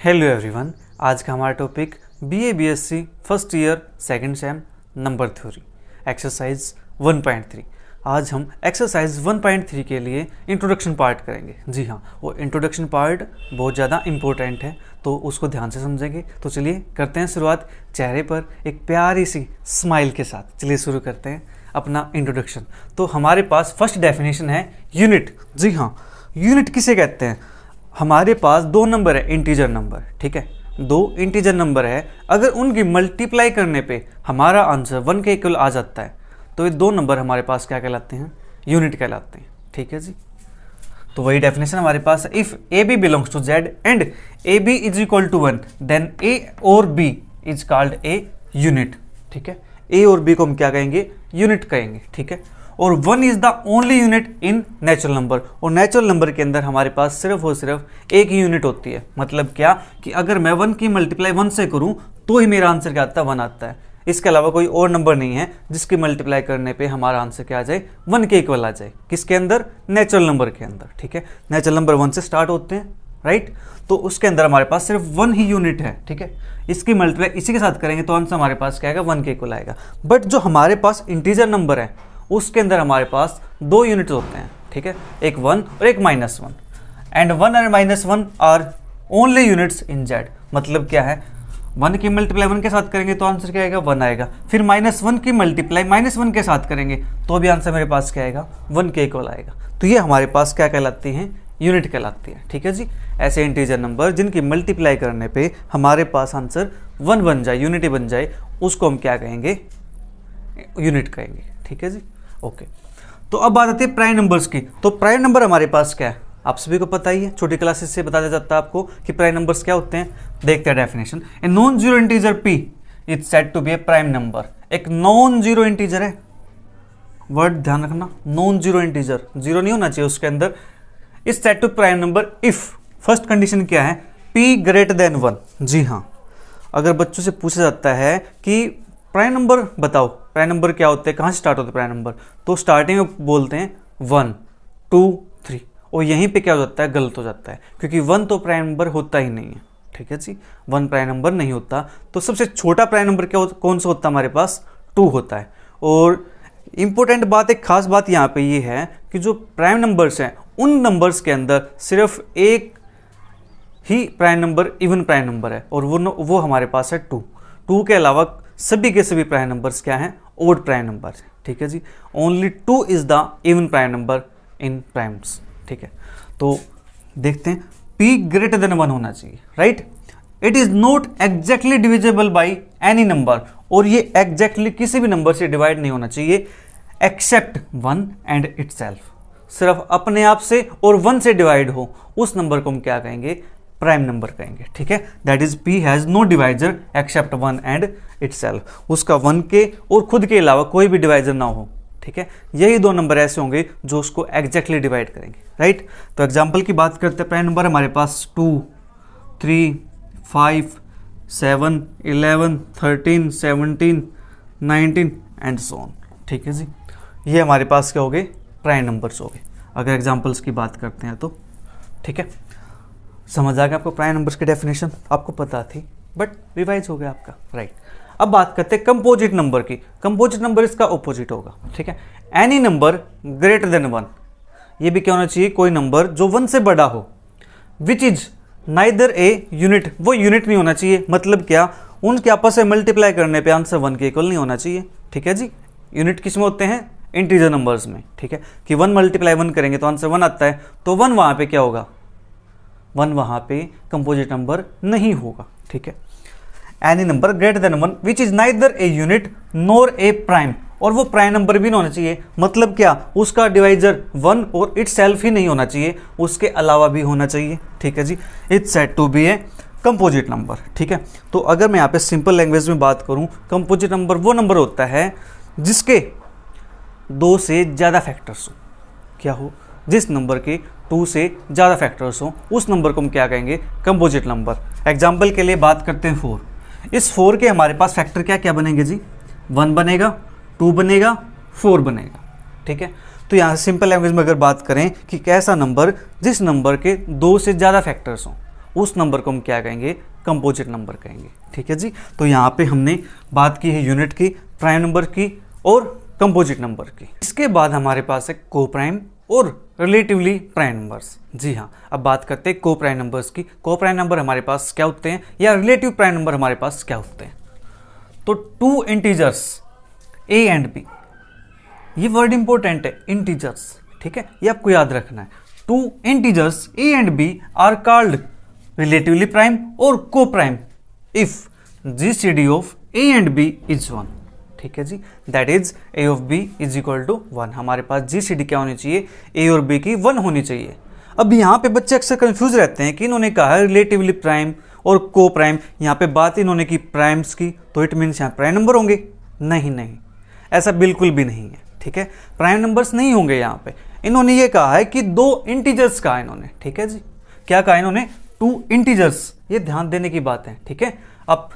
Hello everyone, आज का हमारा topic BA BSc first year second same number theory exercise 1.3। आज हम एक्सरसाइज 1.3 के लिए इंट्रोडक्शन पार्ट करेंगे। जी हाँ, वो इंट्रोडक्शन पार्ट बहुत ज़्यादा इम्पोर्टेंट है, तो उसको ध्यान से समझेंगे। तो चलिए करते हैं शुरुआत चेहरे पर एक प्यारी सी स्माइल के साथ। चलिए शुरू करते हैं अपना इंट्रोडक्शन। तो हमारे पास फर्स्ट डेफिनेशन है यूनिट। जी हाँ, यूनिट किसे कहते हैं? हमारे पास दो नंबर है, इंटीजर नंबर, ठीक है, दो इंटीजर नंबर है। अगर उनकी मल्टीप्लाई करने पे हमारा आंसर 1 के इक्वल आ जाता है तो ये दो नंबर हमारे पास क्या कहलाते हैं? यूनिट कहलाते हैं। ठीक है जी, तो वही डेफिनेशन हमारे पास है। If a b belongs to Z and a b is equal to 1 then a और b is called a unit. ठीक है, ए और बी को हम क्या कहेंगे? यूनिट कहेंगे। ठीक है, और 1 is the only unit in natural number. और नेचुरल नंबर के अंदर हमारे पास सिर्फ और सिर्फ एक ही यूनिट होती है। मतलब क्या कि अगर मैं 1 की मल्टीप्लाई 1 से करूं तो ही मेरा आंसर क्या आता है? 1 आता है। इसके अलावा कोई और नंबर नहीं है जिसकी मल्टीप्लाई करने पे हमारा आंसर क्या आ जाए? 1 के इक्वल आ जाए। किसके अंदर? नेचुरल नंबर के अंदर। ठीक है, नेचुरल नंबर 1 से स्टार्ट होते हैं, राइट। तो उसके अंदर हमारे पास सिर्फ 1 ही यूनिट है। ठीक है, इसकी मल्टीप्लाई इसी के साथ करेंगे तो आंसर हमारे पास क्या आएगा? 1 के इक्वल आएगा। बट जो हमारे पास इंटीजर नंबर है उसके अंदर हमारे पास दो यूनिट्स होते हैं। ठीक है, एक 1 और एक -1, एंड 1 और -1 are only units in Z. मतलब क्या है? 1 की मल्टीप्लाई 1 के साथ करेंगे तो आंसर क्या आएगा? 1 आएगा। फिर -1 की मल्टीप्लाई -1 के साथ करेंगे तो भी आंसर मेरे पास क्या आएगा? 1 के इक्वल आएगा। तो ये हमारे पास क्या कहलाती हैं? यूनिट कहलाती है। ठीक है जी, ऐसे इंटीजर नंबर जिनकी मल्टीप्लाई करने पे हमारे पास आंसर 1 बन जाए, यूनिटी बन जाए, उसको हम क्या कहेंगे? यूनिट कहेंगे। ठीक है जी, ओके। तो अब बात आती है प्राइम नंबर्स की। तो प्राइम नंबर हमारे पास क्या है? आप सभी को पता ही है, छोटी क्लासेस से बताया जाता है आपको कि प्राइम नंबर्स क्या होते हैं। देखते हैं definition. A non zero integer p is said to be a prime number. एक नॉन जीरो इंटीजर है, वर्ड ध्यान रखना, नॉन जीरो इंटीजर, जीरो नहीं होना चाहिए उसके अंदर। Is said to prime number if, first condition क्या है? p greater than 1। जी हाँ, अगर बच्चों से पूछा जाता है कि प्राइम नंबर बताओ, प्राइम नंबर क्या होते हैं, कहाँ से स्टार्ट होते हैं प्राइम नंबर, तो स्टार्टिंग में बोलते हैं 1 2 3, और यहीं पे क्या हो जाता है? गलत हो जाता है, क्योंकि 1 तो प्राइम नंबर होता ही नहीं है। ठीक है जी, 1 प्राइम नंबर नहीं होता। तो सबसे छोटा प्राइम नंबर क्या कौन सा होता है हमारे पास? 2 होता है। और इंपॉर्टेंट बात, एक खास बात यहाँ पे ये है कि जो प्राइम नंबर्स हैं उन नंबर्स के अंदर सिर्फ एक ही prime number even prime number है, और वो हमारे पास है 2 के अलावा सभी के सभी प्राइम नंबर्स क्या हैं? ओड प्राइम नंबर है। ठीक है जी, only 2 is the even prime number in primes. ठीक है, तो देखते हैं, p ग्रेटर देन 1 होना चाहिए, right. It is not exactly divisible by any number, और ये एग्जैक्टली किसी भी नंबर से डिवाइड नहीं होना चाहिए एक्सेप्ट 1 एंड इटसेल्फ। सिर्फ अपने आप से और 1 से डिवाइड हो उस नंबर को हम क्या कहेंगे? प्राइम नंबर कहेंगे। ठीक है, that is p has no divisor except 1 and itself. उसका 1 के और खुद के अलावा कोई भी डिवाइजर ना हो। ठीक है, यही दो नंबर ऐसे होंगे जो उसको एग्जैक्टली डिवाइड करेंगे, राइट। तो एग्जांपल की बात करते हैं, प्राइम नंबर हमारे पास 2 3 5 7 11 13 17 19 एंड सो ऑन। ठीक है जी, ये हमारे पास क्या हो गए? प्राइम नंबर्स हो गए, अगर एग्जाम्पल्स की बात करते हैं तो। ठीक है, समझ आ गया आपको? प्राइम नंबर्स की डेफिनेशन आपको पता थी, बट रिवाइज हो गया आपका, राइट। अब बात करते हैं कंपोजिट नंबर की। कंपोजिट नंबर इसका ऑपोजिट होगा। ठीक है, एनी नंबर ग्रेटर देन 1, ये भी क्या होना चाहिए? कोई नंबर जो 1 से बड़ा हो, which is neither a unit, वो यूनिट नहीं होना चाहिए। मतलब क्या? उनके आपस में मल्टीप्लाई करने पे आंसर 1 के इक्वल नहीं होना चाहिए। ठीक है जी, यूनिट किस में होते हैं? इंटीजर नंबर्स में। ठीक है, कि 1 मल्टीप्लाई 1 करेंगे तो आंसर 1 आता है, तो 1 वहां पे क्या होगा? 1 वहां पे कंपोजिट नंबर नहीं होगा। ठीक है, any number greater than 1 which is neither a unit NOR A prime, और वो प्राइम नंबर भी नहीं होना चाहिए। मतलब क्या? उसका डिवाइजर 1 और इटसेल्फ ही नहीं होना चाहिए, उसके अलावा भी होना चाहिए। ठीक है जी, it's said to be a composite number. ठीक है, तो अगर मैं यहाँ पे सिंपल लैंग्वेज में बात करूँ, कंपोजिट नंबर वो नंबर होता है जिसके 2 से ज़्यादा फैक्टर्स हो। क्या हो? जिस नंबर के 2 से ज़्यादा फैक्टर्स हो उस नंबर को हम क्या कहेंगे? Composite number. एग्जाम्पल के लिए बात करते हैं 4। इस 4 के हमारे पास फैक्टर क्या क्या बनेंगे जी? 1 बनेगा, 2 बनेगा, 4 बनेगा। ठीक है, तो यहाँ सिंपल लैंग्वेज में अगर बात करें कि कैसा नंबर जिस नंबर के 2 से ज़्यादा फैक्टर्स हों, उस नंबर को हम क्या कहेंगे, कंपोजिट नंबर कहेंगे। ठीक है जी, तो यहाँ पे हमने बात की है यूनिट की, प्राइम नंबर की और कंपोजिट नंबर की। इसके बाद हमारे पास है को प्राइम और रिलेटिवली प्राइम नंबर्स। जी हाँ, अब बात करते हैं को प्राइम नंबर्स की। को प्राइम नंबर हमारे पास क्या होते हैं या रिलेटिव प्राइम नंबर हमारे पास क्या होते हैं। तो two integers a and b, ये वर्ड इंपॉर्टेंट है, इंटीजर्स। ठीक है, ये आपको याद रखना है। Two integers a and b are called relatively prime और coprime if GCD of a and b is 1। ठीक है जी, that is a of b is equal to 1। हमारे पास जीसीडी क्या होनी चाहिए, ए और बी की 1 होनी चाहिए। अब यहाँ पे बच्चे अक्सर कंफ्यूज रहते हैं कि इन्होंने कहा है रिलेटिवली प्राइम और को प्राइम, यहाँ पे बात इन्होंने की प्राइम्स की, तो इट मीन्स यहाँ प्राइम नंबर होंगे। नहीं, ऐसा बिल्कुल भी नहीं है। ठीक है, प्राइम नंबर्स नहीं होंगे यहाँ पे। इन्होंने ये कहा है कि दो इंटीजर्स कहा इन्होंने। ठीक है जी, क्या कहा इन्होंने, टू इंटीजर्स। ये ध्यान देने की बात है। ठीक है, अब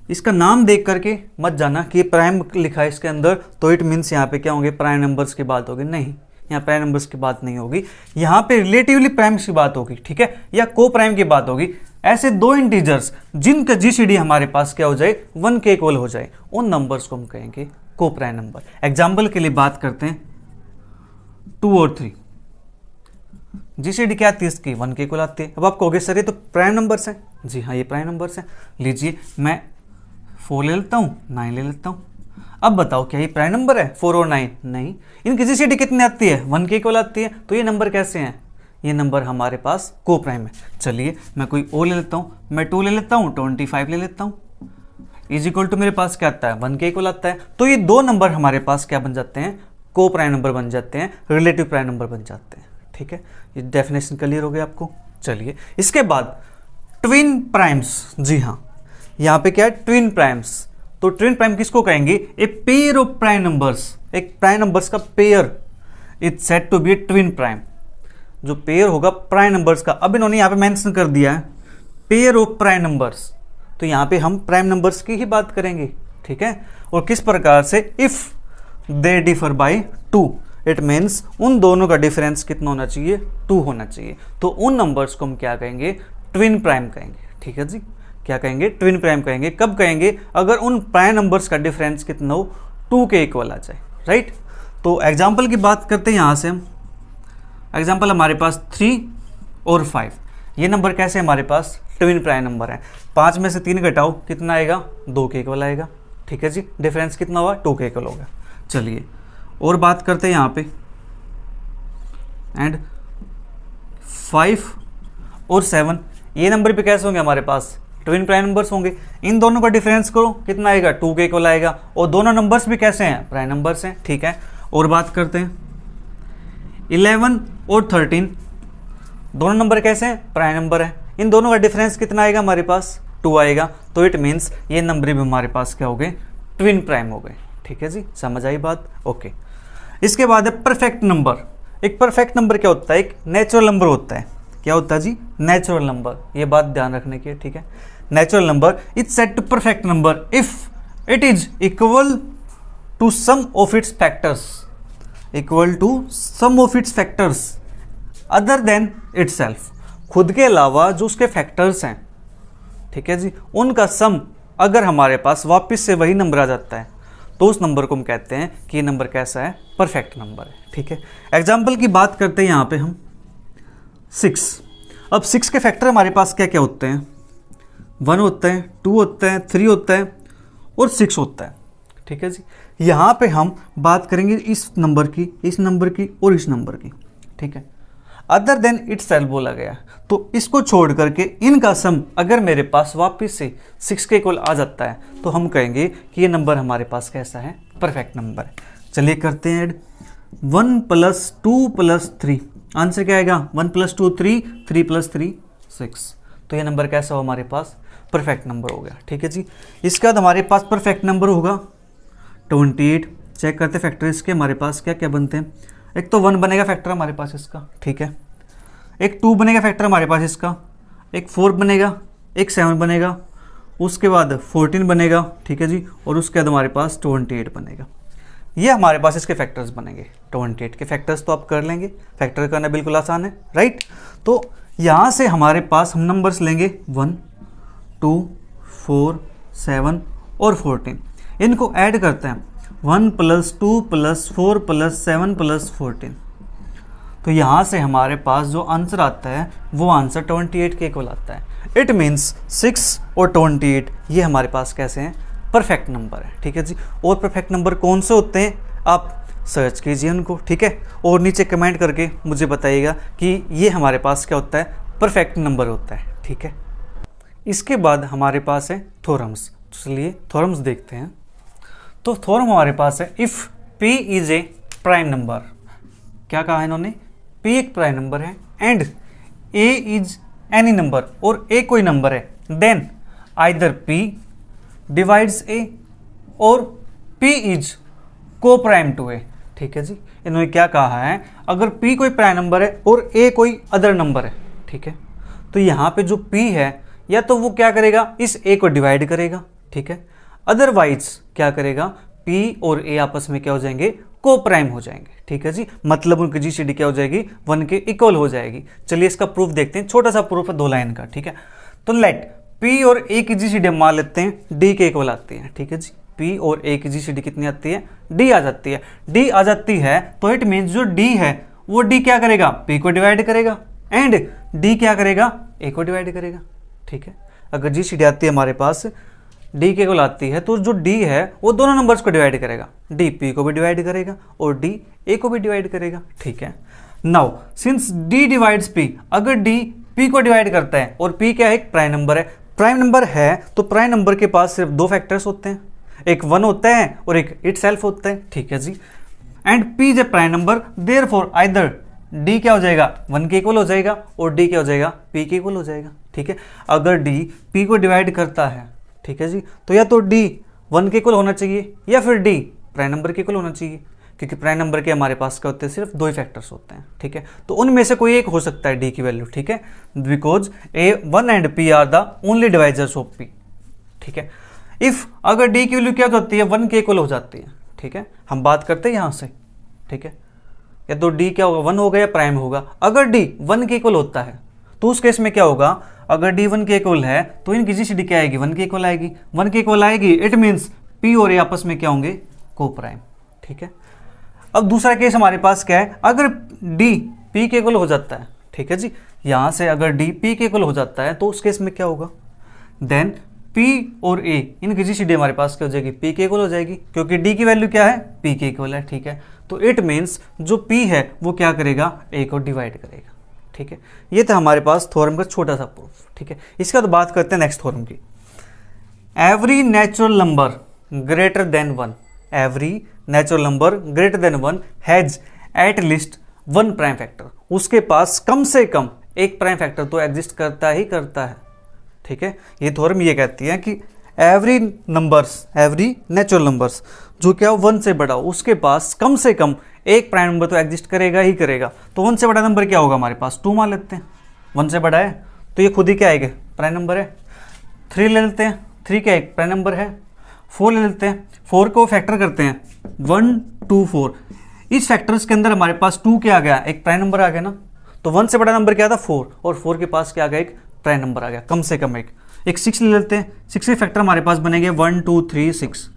इसका नाम देख करके मत जाना कि प्राइम लिखा है इसके अंदर तो इट मीन्स यहाँ पे क्या होंगे, प्राइम नंबर्स की बात होगी। नहीं, यहाँ प्राइम नंबर्स की बात नहीं होगी, यहाँ पे रिलेटिवली प्राइम्स की बात होगी। ठीक है, या को प्राइम की बात होगी। ऐसे दो इंटीजर्स जिनका जीसीडी हमारे पास क्या हो जाए, 1 के इक्वल हो जाए, उन नंबर्स को हम कहेंगे को प्राइम नंबर। एग्जाम्पल के लिए बात करते हैं 2 और 3, जीसीडी क्या आती है इसकी, 1 के इक्वल आती है। अब आप कहोगे सर ये तो प्राइम नंबर्स हैं। जी हाँ, ये प्राइम नंबर्स हैं। लीजिए मैं 4 ले लेता हूँ, 9 ले लेता हूँ। अब बताओ क्या ये प्राइम नंबर है 4 और 9? नहीं, इनकी जीसीडी कितनी आती है, 1 के इक्वल आती है। तो ये नंबर कैसे हैं, ये नंबर हमारे पास को प्राइम है। चलिए मैं कोई और ले लेता हूँ, मैं 2 ले लेता हूँ, 25 ले लेता हूँ, इज इक्वल टू मेरे पास क्या आता है, 1 के इक्वल आता है। तो ये दो नंबर हमारे पास क्या बन जाते हैं, को प्राइम नंबर बन जाते हैं, रिलेटिव प्राइम नंबर बन जाते हैं। ठीक है, ये डेफिनेशन क्लियर हो गया आपको। चलिए इसके बाद ट्विन प्राइम्स। जी हाँ, यहाँ पे क्या है, ट्विन प्राइम्स। तो ट्विन प्राइम किसको कहेंगे, a pair of prime numbers. एक प्राइम नंबर्स का pair it's said to be a twin prime, जो पेयर होगा प्राइम नंबर्स का। अब इन्होंने यहाँ पे मेंशन कर दिया है पेयर ऑफ प्राइम नंबर्स, तो यहाँ पे हम प्राइम नंबर्स की ही बात करेंगे। ठीक है, और किस प्रकार से, if they differ by 2, it means उन दोनों का डिफरेंस कितना होना चाहिए, 2 होना चाहिए। तो उन नंबर्स को हम क्या कहेंगे, ट्विन प्राइम कहेंगे। ठीक है जी, क्या कहेंगे, ट्विन प्राइम कहेंगे। कब कहेंगे, अगर उन प्राइम नंबर्स का डिफरेंस कितना हो, 2 के इक्वल आ जाए। राइट, तो एग्जाम्पल की बात करते हैं यहाँ से हम। एग्जाम्पल हमारे पास 3 और 5, ये नंबर कैसे हमारे पास ट्विन प्राइम नंबर है। 5 में से 3 घटाओ कितना आएगा, 2 के इक्वल आएगा। ठीक है जी, डिफरेंस कितना हुआ, 2 के इक्वल होगा। चलिए और बात करते हैं यहाँ पे, एंड 5 और 7, ये नंबर भी कैसे होंगे हमारे पास, ट्विन प्राइम नंबर्स होंगे। इन दोनों का डिफरेंस करो कितना आएगा, 2 के इक्वल आएगा। और दोनों नंबर्स भी कैसे हैं, प्राइम नंबर्स हैं। ठीक है, और बात करते हैं 11 और 13, दोनों नंबर कैसे हैं, प्राइम नंबर है। इन दोनों का डिफरेंस कितना आएगा हमारे पास, 2 आएगा। तो इट मीन्स ये नंबर भी हमारे पास क्या हो गए, ट्विन प्राइम हो गए। ठीक है जी, समझ आई बात। ओके, इसके बाद है परफेक्ट नंबर। एक परफेक्ट नंबर क्या होता है, एक नेचुरल नंबर होता है। क्या होता है जी, नेचुरल नंबर। ये बात ध्यान रखने की है। ठीक है, natural number it's said to perfect number if it is equal to sum of its factors, equal to sum of its factors other than itself. खुद के अलावा जो उसके फैक्टर्स हैं, ठीक है जी, उनका सम अगर हमारे पास वापस से वही नंबर आ जाता है, तो उस नंबर को हम कहते हैं कि ये नंबर कैसा है, परफेक्ट नंबर है। ठीक है, एग्जाम्पल की बात करते हैं यहाँ पे हम 6। अब 6 के फैक्टर हमारे पास क्या क्या होते हैं, 1 होता है, 2 होता है, 3 होता है और 6 होता है। ठीक है जी, यहाँ पे हम बात करेंगे इस नंबर की, इस नंबर की और इस नंबर की। ठीक है, अदर देन इटसेल्फ बोला गया, तो इसको छोड़ करके इनका सम अगर मेरे पास वापस से 6 के इक्वल आ जाता है, तो हम कहेंगे कि ये नंबर हमारे पास कैसा है, परफेक्ट नंबर है। चलिए करते हैं ऐड, 1 + 2 + 3, आंसर क्या आएगा, 1 + 2 3, 3 + 3 6। तो ये नंबर कैसा हो हमारे पास, परफेक्ट नंबर हो गया। ठीक है जी, इसके बाद हमारे पास परफेक्ट नंबर होगा 28। चेक करते फैक्टर इसके हमारे पास क्या क्या बनते हैं। एक तो 1 बनेगा फैक्टर हमारे पास इसका, ठीक है, एक 2 बनेगा फैक्टर हमारे पास इसका, एक 4 बनेगा, एक 7 बनेगा, उसके बाद 14 बनेगा। ठीक है जी, और उसके बाद हमारे पास 28 बनेगा। ये हमारे पास इसके फैक्टर्स बनेंगे। 28 के फैक्टर्स तो आप कर लेंगे, फैक्टर करना बिल्कुल आसान है, राइट। तो यहाँ से हमारे पास हम नंबर्स लेंगे 1, 2, 4, 7 और 14, इनको ऐड करते हैं 1 + 2 + 4 + 7 + 14। तो यहाँ से हमारे पास जो आंसर आता है वो आंसर 28 के इक्वल आता है। इट मीन्स 6 और 28 ये हमारे पास कैसे हैं, परफेक्ट नंबर है। ठीक है जी। और परफेक्ट नंबर कौन से होते हैं आप सर्च कीजिए उनको, ठीक है, और नीचे कमेंट करके मुझे बताइएगा कि ये हमारे पास क्या होता है, परफेक्ट नंबर होता है। ठीक है। इसके बाद हमारे पास है थ्योरम्स। चलिए थ्योरम्स देखते हैं। तो थ्योरम हमारे पास है if p is a prime number, क्या कहा है इन्होंने, p एक प्राइम नंबर है and a is any number, और a कोई नंबर है, then either p divides a और p is coprime to a। ठीक है जी। इन्होंने क्या कहा है, अगर p कोई प्राइम नंबर है और a कोई अदर नंबर है, ठीक है, तो यहाँ पे जो p है या तो वो क्या करेगा, इस a को डिवाइड करेगा, ठीक है, अदरवाइज क्या करेगा, p और a आपस में क्या हो जाएंगे, को प्राइम हो जाएंगे। ठीक है जी। मतलब उनकी जीसीडी क्या हो जाएगी, 1 के इक्वल हो जाएगी। चलिए इसका प्रूफ देखते हैं, छोटा सा प्रूफ है 2 लाइन का। ठीक है। तो लेट p और a की जीसीडी मान लेते हैं d के इक्वल आती है। ठीक है जी। p और a की जीसीडी कितनी आती है, d आ जाती है। d आ जाती है तो इट मीन्स जो d है वो d क्या करेगा, p को डिवाइड करेगा एंड d क्या करेगा, a को डिवाइड करेगा। ठीक है। अगर जीसीडी आती है हमारे पास d के इक्वल आती है तो जो d है वो दोनों नंबर्स को डिवाइड करेगा, d p को भी डिवाइड करेगा और d a को भी डिवाइड करेगा। ठीक है। Now since d divides p, अगर d p को डिवाइड करता है और p क्या है, एक प्राइम नंबर है, प्राइम नंबर है तो प्राइम नंबर के पास सिर्फ 2 फैक्टर्स होते हैं, एक 1 होता है और एक इटसेल्फ होता है। ठीक है जी। And p is a prime number, therefore either d क्या हो जाएगा, 1 के इक्वल हो जाएगा और d क्या हो जाएगा, p के इक्वल हो जाएगा। ठीक है। अगर d p को डिवाइड करता है, ठीक है जी, तो या तो d 1 के इक्वल होना चाहिए या फिर d प्राइम नंबर के इक्वल होना चाहिए, क्योंकि प्राइम नंबर के हमारे पास क्या होते हैं, सिर्फ 2 ही फैक्टर्स होते हैं। ठीक है। तो उनमें से कोई एक हो सकता है d की वैल्यू। ठीक है। Because a1 and p are the only divisors of p। ठीक है। इफ अगर d की वैल्यू क्या हो जाती है, 1 के इक्वल हो जाती है। ठीक है। हम बात करते हैं यहाँ से। ठीक है। या तो d क्या होगा, 1 होगा या प्राइम होगा। अगर d 1 के इक्वल होता है तो उस केस में क्या होगा, अगर d 1 के इक्वल है तो इनकी जीसीडी क्या आएगी, 1 के इक्वल आएगी। 1 के इक्वल आएगी इट मीन्स p और a आपस में क्या होंगे, को प्राइम। ठीक है। अब दूसरा केस हमारे पास क्या है, अगर d p के इक्वल हो जाता है। ठीक है जी। यहाँ से अगर d p के इक्वल हो जाता है तो उस केस में क्या होगा, देन p और a इनकी जीसीडी हमारे पास क्या हो जाएगी, p के इक्वल हो जाएगी, क्योंकि d की वैल्यू क्या है, p के इक्वल है। ठीक है। तो इट मीन्स जो p है वो क्या करेगा, a को डिवाइड करेगा। ठीक है। ये था हमारे पास थ्योरम का छोटा सा प्रूफ। ठीक है। इसका तो बात करते हैं नेक्स्ट थ्योरम की। Every natural number greater than 1, every natural number greater than 1 has at least 1 prime factor, उसके पास कम से कम एक प्राइम फैक्टर तो एग्जिस्ट करता ही करता है। ठीक है। ये थ्योरम ये कहती है कि every numbers, every natural numbers जो क्या 1 से बड़ा हो उसके पास कम से कम एक प्राइम नंबर तो एग्जिस्ट करेगा ही करेगा। तो 1 से बड़ा नंबर क्या होगा हमारे पास, 2 मान लेते हैं। 1 से बड़ा है तो ये खुद ही क्या आएगा, प्राइम नंबर है। 3 ले लेते हैं, 3 क्या एक प्राइम नंबर है। 4 ले लेते हैं, 4 को फैक्टर करते हैं, 1 2 4, इस फैक्टर्स के अंदर हमारे पास 2 क्या आ गया, एक प्राइम नंबर आ गया ना। तो 1 से बड़ा नंबर क्या था, 4, और 4 के पास क्या आ गया, एक प्राइम नंबर आ गया कम से कम एक 6 ले लेते हैं, 6 के फैक्टर हमारे पास बनेंगे 1 2 3 6।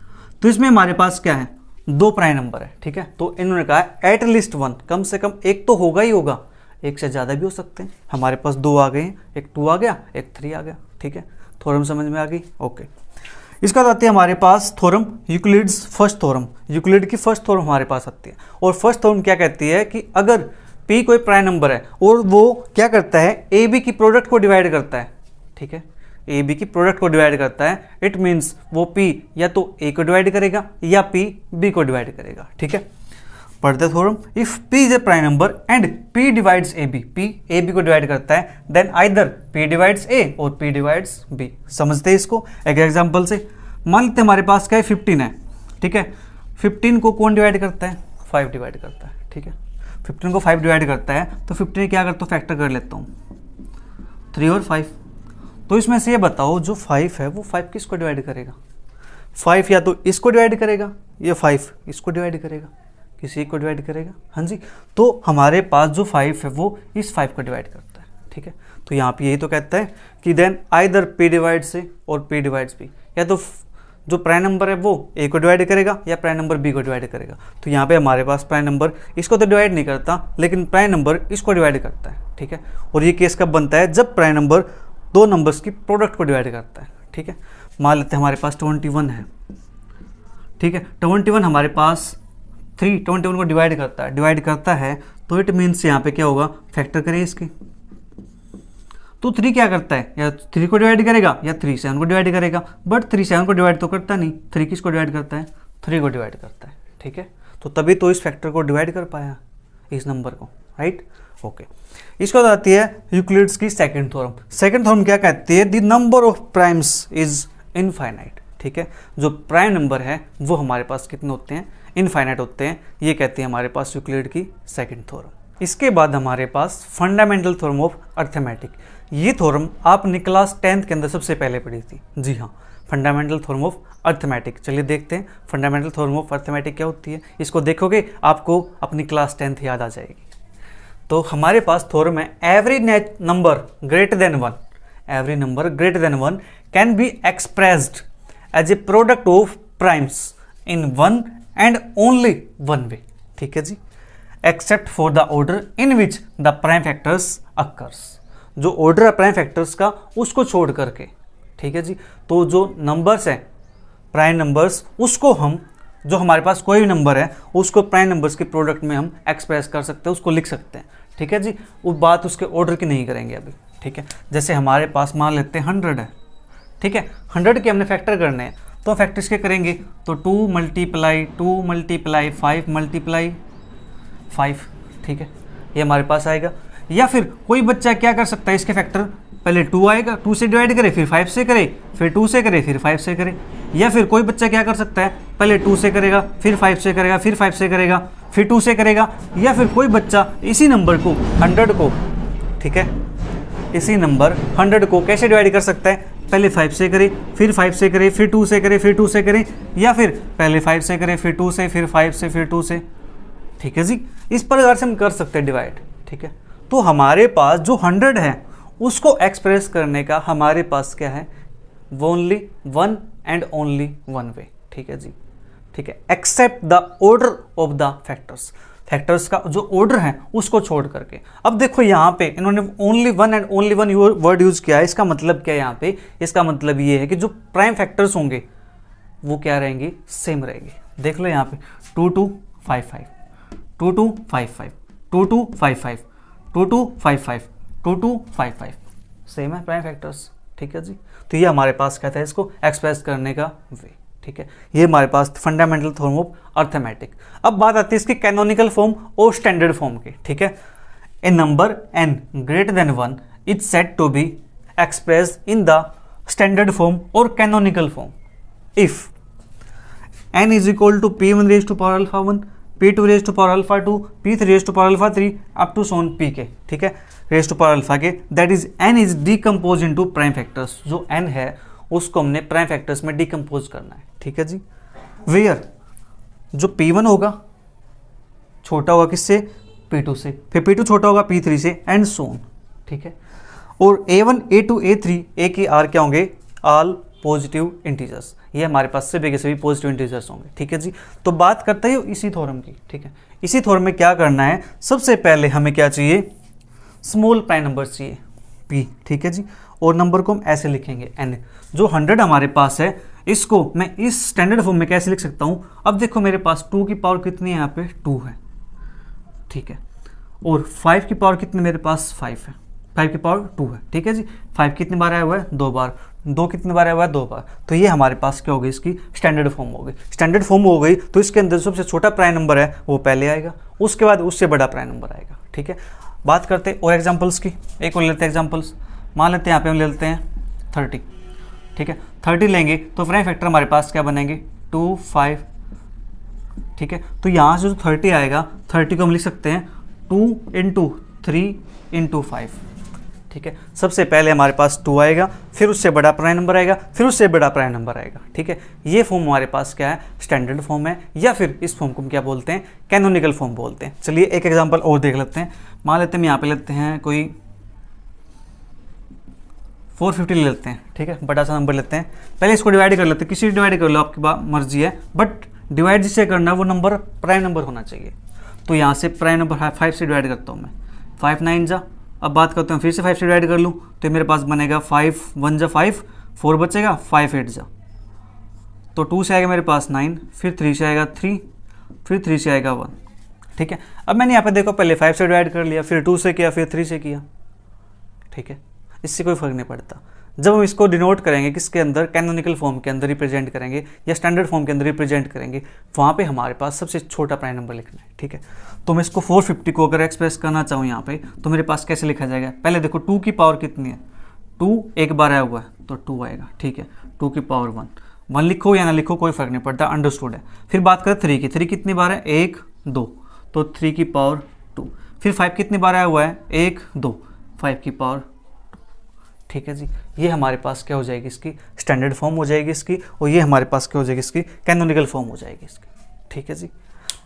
तो इसमें हमारे पास क्या है, 2 प्राइम नंबर है। ठीक है। तो इन्होंने कहा एट लीस्ट 1, कम से कम एक तो होगा ही होगा, एक से ज़्यादा भी हो सकते हैं। हमारे पास 2 आ गए, एक 2 आ गया, एक 3 आ गया। ठीक है। थ्योरम समझ में आ गई। ओके। इसका आती है हमारे पास theorem Euclid's first theorem. Euclid की फर्स्ट थ्योरम हमारे पास आती है, और फर्स्ट थ्योरम क्या कहती है कि अगर p कोई प्राइम नंबर है और वो क्या करता है, ए बी की प्रोडक्ट को डिवाइड करता है। ठीक है। ए बी की प्रोडक्ट को डिवाइड करता है, इट मीन्स वो p या तो a को डिवाइड करेगा या p b को डिवाइड करेगा। ठीक है। पढ़ते theorem, if p is a prime number and p divides ab, p ab को डिवाइड करता है, then either p divides a और p डिवाइड्स b। समझते हैं इसको एक एग्जांपल से। मान लेते हैं हमारे पास क्या है, 15 है। ठीक है। 15 को कौन डिवाइड करता है, 5 डिवाइड करता है। ठीक है। 15 को 5 डिवाइड करता है तो 15 क्या करता हूँ, फैक्टर कर लेता हूँ, 3 और 5। तो इसमें से ये बताओ जो 5 है वो 5 किसको डिवाइड करेगा, 5 या तो इसको डिवाइड करेगा या 5 इसको डिवाइड करेगा, किसी एक को डिवाइड करेगा। हाँ जी। तो हमारे पास जो 5 है वो इस 5 को डिवाइड करता है। ठीक है। तो यहाँ पे यही तो कहता है कि देन आइदर p डिवाइड से और p डिवाइड्स p, या तो जो प्राइम नंबर है वो a को डिवाइड करेगा या प्राइम नंबर b को डिवाइड करेगा। तो यहाँ पे हमारे पास प्राइम नंबर इसको तो डिवाइड नहीं करता, लेकिन प्राइम नंबर इसको डिवाइड करता है, ठीक है। और ये केस कब बनता है, जब प्राइम नंबर दो नंबर्स की प्रोडक्ट को डिवाइड करता है, ठीक है। मान लेते हैं हमारे पास 21 है, ठीक है। 21 हमारे पास 21 को डिवाइड करता है तो इट मीन्स यहाँ पे क्या होगा, फैक्टर करें इसके, तो 3 क्या करता है, या 3 को डिवाइड करेगा या 3 7 को डिवाइड करेगा, बट 3 7 को डिवाइड तो करता नहीं, 3 किसको डिवाइड करता है, 3 को डिवाइड करता है, ठीक है। तो तभी तो इस फैक्टर को डिवाइड कर पाया इस नंबर को, राइट, ओके। इसको बताती है यूक्लिड्स की सेकंड थ्योरम। सेकंड थ्योरम क्या कहती है, the number of primes is infinite, ठीक है। जो प्राइम नंबर है वो हमारे पास कितने होते हैं, इनफाइनाइट होते हैं, ये कहती है हमारे पास यूक्लिड की सेकंड थ्योरम। इसके बाद हमारे पास फंडामेंटल थ्योरम ऑफ अर्थमेटिक। ये थ्योरम आपने क्लास 10th के अंदर सबसे पहले पढ़ी थी, जी हाँ, फंडामेंटल थ्योरम ऑफ अर्थमेटिक। चलिए देखते हैं फंडामेंटल थ्योरम ऑफ अर्थमेटिक क्या होती है। इसको देखोगे आपको अपनी क्लास 10th याद आ जाएगी। तो हमारे पास थ्योरम है, every number greater than 1, every number greater than 1 can be expressed as a product of primes in one and only one way, ठीक है जी, except for the order in which the prime factors occur. जो order है prime factors का उसको छोड़ करके, ठीक है जी। तो जो नंबर्स हैं प्राइम नंबर्स, उसको हम, जो हमारे पास कोई भी नंबर है उसको प्राइम नंबर्स के प्रोडक्ट में हम एक्सप्रेस कर सकते हैं, उसको लिख सकते हैं, ठीक है जी। वो बात उसके ऑर्डर की नहीं करेंगे अभी, ठीक है। जैसे हमारे पास मान लेते हैं 100 है, ठीक है, 100 के हमने फैक्टर करने हैं, तो फैक्टर्स के करेंगे तो 2 मल्टीप्लाई 5 मल्टीप्लाई 5, ठीक है, ये हमारे पास आएगा। या फिर कोई बच्चा क्या कर सकता है, इसके फैक्टर पहले 2 आएगा, 2 से डिवाइड करे, फिर 5 से करे, फिर 2 से करे, फिर 5 से करे। या फिर कोई बच्चा क्या कर सकता है, पहले 2 से करेगा, फिर 5 से करेगा, फिर 5 से करेगा, फिर 2 से करेगा। या फिर कोई बच्चा इसी नंबर को 100 को, ठीक है, इसी नंबर 100 को कैसे डिवाइड कर सकता है, पहले 5 से करे, फिर 5 से करे, फिर 2 से करे, फिर 2 से करे, या फिर पहले 5 से करे, फिर 2 से, फिर 5 से, फिर 2 से, ठीक है जी। इस प्रकार से हम कर सकते हैं डिवाइड, ठीक है। तो हमारे पास जो 100 है उसको एक्सप्रेस करने का हमारे पास क्या है, only one and only one way, ठीक है जी, ठीक है, except the order of the factors, factors का जो ऑर्डर है उसको छोड़ करके। अब देखो यहाँ पे इन्होंने only one and only one word use किया है। इसका मतलब क्या है यहाँ पे, इसका मतलब ये है कि जो प्राइम फैक्टर्स होंगे वो क्या रहेंगे, सेम रहेंगे। देख लो यहाँ पे 2255, 2255, 2255, 2255, 2255, सेम है प्राइम फैक्टर्स, ठीक है जी। तो ये हमारे पास कहता है इसको एक्सप्रेस करने का वे, ठीक है। ये हमारे पास फंडामेंटल थ्योरम ऑफ अर्थमेटिक। अब बात आती है इसकी कैनोनिकल फॉर्म और स्टैंडर्ड फॉर्म की, ठीक है। A number n greater than 1 is said to be expressed in the standard form और canonical form if n is equal to p1 raise to power alpha 1, p2 raise to power alpha 2, p3 raise to power alpha 3 up to सोन p k, ठीक है, raise to power alpha के, that is n is decompose into prime factors. जो n है उसको हमने prime factors में decompose करना है, ठीक है जी। वेयर जो p1 होगा छोटा होगा किससे, p2 से, फिर p2 छोटा होगा p3 से, एंड सोन, ठीक है। और a1 a2 a3 a के r क्या होंगे, ऑल पॉजिटिव इंटीजर्स। ये हमारे पास सभी के सभी पॉजिटिव इंटीजर्स होंगे, ठीक है जी। तो बात करते हैं इसी थ्योरम की, ठीक है। इसी थ्योरम में क्या करना है, सबसे पहले हमें क्या चाहिए, स्मॉल प्राइम नंबर चाहिए p, ठीक है जी। और नंबर को हम ऐसे लिखेंगे n। जो 100 हमारे पास है इसको मैं इस स्टैंडर्ड फॉर्म में कैसे लिख सकता हूँ। अब देखो मेरे पास 2 की पावर कितनी है, यहाँ पे 2 है, ठीक है। और 5 की पावर कितनी मेरे पास 5 है, 5 की पावर 2 है, ठीक है जी। 5 कितनी बार आया हुआ है, 2 बार, 2 कितनी बार आया हुआ है, 2 बार। तो ये हमारे पास क्या हो गई, इसकी स्टैंडर्ड फॉर्म हो गई। स्टैंडर्ड फॉर्म हो गई तो इसके अंदर सबसे छोटा प्राइम नंबर है वो पहले आएगा, उसके बाद उससे बड़ा प्राइम नंबर आएगा, ठीक है। बात करते हैं और एग्जाम्पल्स की, एक और लेते हैं एग्जाम्पल्स। मान लेते हैं यहाँ पे हम ले लेते हैं 30, ठीक है। 30 लेंगे तो प्राइम फैक्टर हमारे पास क्या बनेंगे, 2 5, ठीक है। तो यहाँ से जो 30 आएगा, 30 को हम लिख सकते हैं 2 × 3 × 5, ठीक है। सबसे पहले हमारे पास 2 आएगा, फिर उससे बड़ा प्राइम नंबर आएगा, फिर उससे बड़ा प्राइम नंबर आएगा, ठीक है। ये फॉर्म हमारे पास क्या है, स्टैंडर्ड फॉर्म है, या फिर इस फॉर्म को हम क्या बोलते हैं, कैनोनिकल फॉर्म बोलते हैं। चलिए एक एग्जांपल और देख लेते हैं। मान लेते हैं हम यहाँ पे लेते हैं कोई 450 ले लेते हैं, ठीक है, बड़ा सा नंबर लेते हैं। पहले इसको डिवाइड कर लेते हैं, किसी डिवाइड कर लो, आपकी बात मर्जी है, बट डिवाइड जिससे करना है वो नंबर प्राइम नंबर होना चाहिए। तो यहाँ से प्राइम नंबर 5 से डिवाइड करता हूँ मैं, 5 9 जा। अब बात करते हैं, फिर से 5 से डिवाइड कर लूँ तो मेरे पास बनेगा 5 1 जा 5, 4 बचेगा, 5 8 जा, तो 2 से आएगा मेरे पास 9, फिर 3 से आएगा 3, फिर 3 से आएगा 1, ठीक है। अब मैंने यहाँ पे देखो पहले 5 से डिवाइड कर लिया, फिर 2 से किया, फिर 3 से किया, ठीक है, इससे कोई फर्क नहीं पड़ता। जब हम इसको डिनोट करेंगे किसके अंदर, कैनोनिकल फॉर्म के अंदर रिप्रेजेंट करेंगे या स्टैंडर्ड फॉर्म के अंदर रिप्रेजेंट करेंगे, वहाँ पे हमारे पास सबसे छोटा प्राइम नंबर लिखना है, ठीक है। तो मैं इसको 450 को अगर एक्सप्रेस करना चाहूँ यहाँ पे, तो मेरे पास कैसे लिखा जाएगा, पहले देखो 2 की पावर कितनी है, 2 एक बार आया हुआ है तो 2 आएगा, ठीक है। 2 की पावर 1 लिखो या ना लिखो कोई फर्क नहीं पड़ता, अंडरस्टूड है। फिर बात करें 3 की, 3 कितनी बार है, 1 2, तो 3 की पावर 2। फिर 5 कितनी बार आया हुआ है, 1 2, 5 की पावर, ठीक है जी। ये हमारे पास क्या हो जाएगी, इसकी स्टैंडर्ड फॉर्म हो जाएगी इसकी, और ये हमारे पास क्या हो जाएगी, इसकी कैनोनिकल फॉर्म हो जाएगी इसकी, ठीक है जी।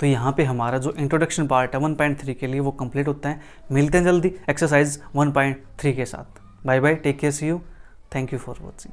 तो यहाँ पे हमारा जो इंट्रोडक्शन पार्ट है 1.3 के लिए वो कंप्लीट होता है। मिलते हैं जल्दी एक्सरसाइज 1.3 के साथ। Bye bye, take care, see you, thank you for watching.